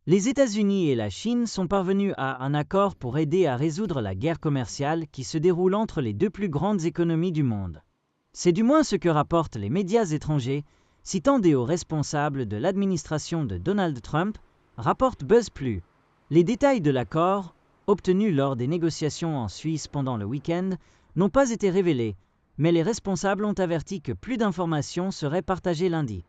Les États-Unis et la Chine sont parvenus à un accord pour aider à résoudre la guerre commerciale qui se déroule entre les deux plus grandes économies du monde. C'est du moins ce que rapportent les médias étrangers, citant des hauts responsables de l'administration de Donald Trump, rapporte BuzzPlus. Les détails de l'accord, obtenus lors des négociations en Suisse pendant le week-end, n'ont pas été révélés, mais les responsables ont averti que plus d'informations seraient partagées lundi.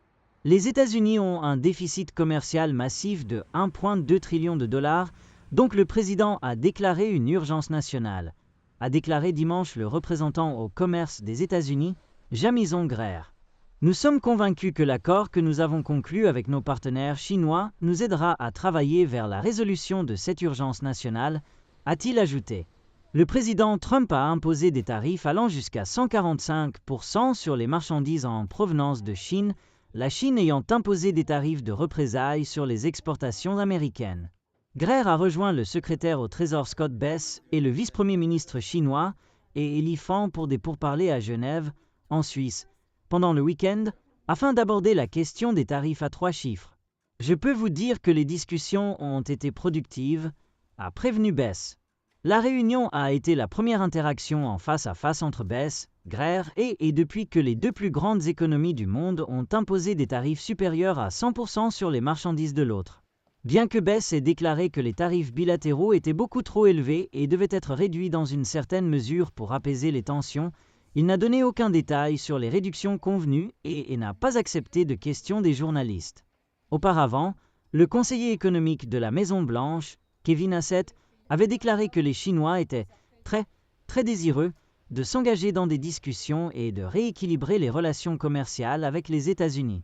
Les États-Unis ont un déficit commercial massif de 1,2 trillion de dollars, donc le président a déclaré une urgence nationale, a déclaré dimanche le représentant au commerce des États-Unis, Jamison Greer. Nous sommes convaincus que l'accord que nous avons conclu avec nos partenaires chinois nous aidera à travailler vers la résolution de cette urgence nationale, a-t-il ajouté. Le président Trump a imposé des tarifs allant jusqu'à 145% sur les marchandises en provenance de Chine, la Chine ayant imposé des tarifs de représailles sur les exportations américaines. Greer a rejoint le secrétaire au Trésor Scott Bess et le vice-premier ministre chinois et Li Fan pour des pourparlers à Genève, en Suisse, pendant le week-end, afin d'aborder la question des tarifs à 3 chiffres. Je peux vous dire que les discussions ont été productives, a prévenu Bess. La réunion a été la première interaction en face à face entre Bess, Greer et depuis que les deux plus grandes économies du monde ont imposé des tarifs supérieurs à 100% sur les marchandises de l'autre. Bien que Bess ait déclaré que les tarifs bilatéraux étaient beaucoup trop élevés et devaient être réduits dans une certaine mesure pour apaiser les tensions, il n'a donné aucun détail sur les réductions convenues et n'a pas accepté de questions des journalistes. Auparavant, le conseiller économique de la Maison-Blanche, Kevin Hassett, avait déclaré que les Chinois étaient très désireux de s'engager dans des discussions et de rééquilibrer les relations commerciales avec les États-Unis.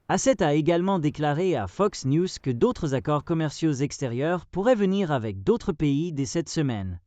Hassett a également déclaré à Fox News que d'autres accords commerciaux extérieurs pourraient venir avec d'autres pays dès cette semaine.